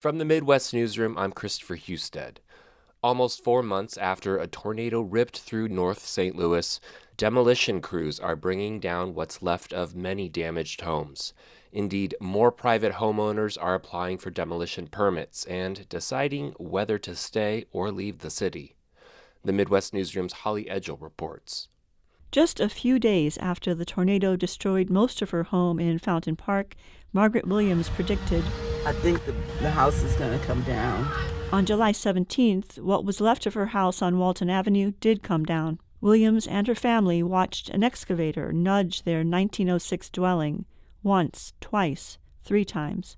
From the Midwest Newsroom, I'm Christopher Husted. Almost 4 months after a tornado ripped through North St. Louis, demolition crews are bringing down what's left of many damaged homes. Indeed, more private homeowners are applying for demolition permits and deciding whether to stay or leave the city. The Midwest Newsroom's Holly Edgell reports. Just a few days after the tornado destroyed most of her home in Fountain Park, Margaret Williams predicted, "I think the house is going to come down." On July 17th, what was left of her house on Walton Avenue did come down. Williams and her family watched an excavator nudge their 1906 dwelling once, twice, 3 times.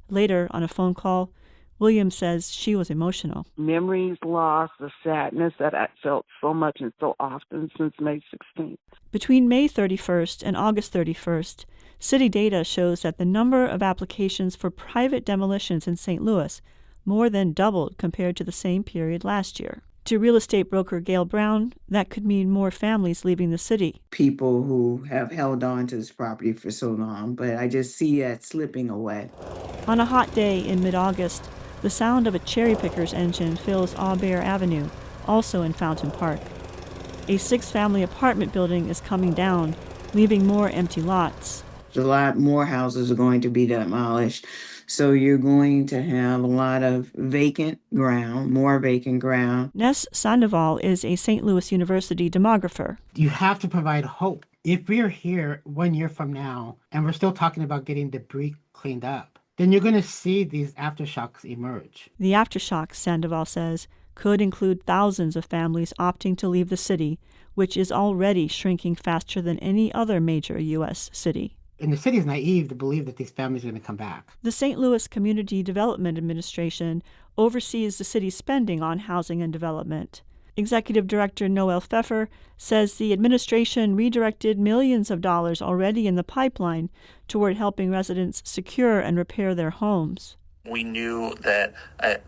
Later, on a phone call, Williams says she was emotional. Memories lost, the sadness that I felt so much and so often since May 16th. Between May 31st and August 31st, city data shows that the number of applications for private demolitions in St. Louis more than doubled compared to the same period last year. To real estate broker Gail Brown, that could mean more families leaving the city. People who have held on to this property for so long, but I just see that slipping away. On a hot day in mid-August, the sound of a cherry picker's engine fills Aubert Avenue, also in Fountain Park. A 6-family apartment building is coming down, leaving more empty lots. A lot more houses are going to be demolished, so you're going to have a lot of vacant ground, more vacant ground. Ness Sandoval is a St. Louis University demographer. You have to provide hope. If we're here 1 year from now and we're still talking about getting debris cleaned up, then you're going to see these aftershocks emerge. The aftershocks, Sandoval says, could include thousands of families opting to leave the city, which is already shrinking faster than any other major U.S. city. And the city is naive to believe that these families are going to come back. The St. Louis Community Development Administration oversees the city's spending on housing and development. Executive Director Noel Pfeffer says the administration redirected millions of dollars already in the pipeline toward helping residents secure and repair their homes. We knew that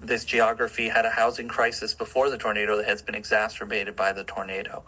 this geography had a housing crisis before the tornado that has been exacerbated by the tornado.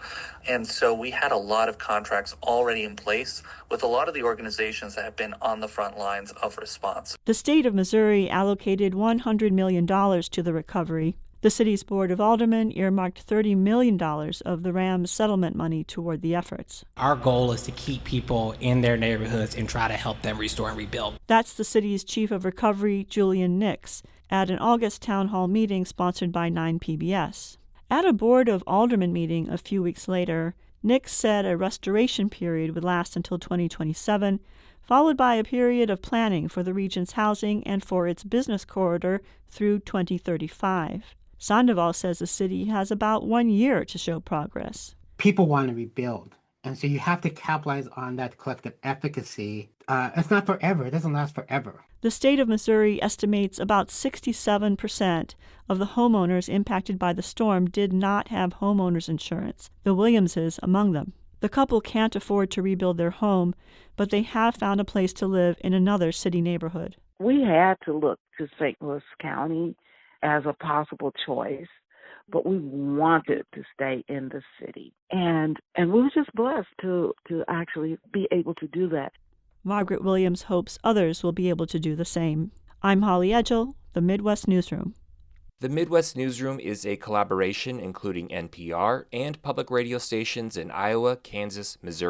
And so we had a lot of contracts already in place with a lot of the organizations that have been on the front lines of response. The state of Missouri allocated $100 million to the recovery. The city's Board of Aldermen earmarked $30 million of the RAM's settlement money toward the efforts. Our goal is to keep people in their neighborhoods and try to help them restore and rebuild. That's the city's Chief of Recovery, Julian Nix, at an August town hall meeting sponsored by 9PBS. At a Board of Aldermen meeting a few weeks later, Nix said a restoration period would last until 2027, followed by a period of planning for the region's housing and for its business corridor through 2035. Sandoval says the city has about 1 year to show progress. People want to rebuild. And so you have to capitalize on that collective efficacy. It's not forever. It doesn't last forever. The state of Missouri estimates about 67% of the homeowners impacted by the storm did not have homeowners insurance, the Williamses among them. The couple can't afford to rebuild their home, but they have found a place to live in another city neighborhood. We had to look to St. Louis County as a possible choice, but we wanted to stay in the city. And we were just blessed to actually be able to do that. Margaret Williams hopes others will be able to do the same. I'm Holly Edgell, the Midwest Newsroom. The Midwest Newsroom is a collaboration including NPR and public radio stations in Iowa, Kansas, Missouri,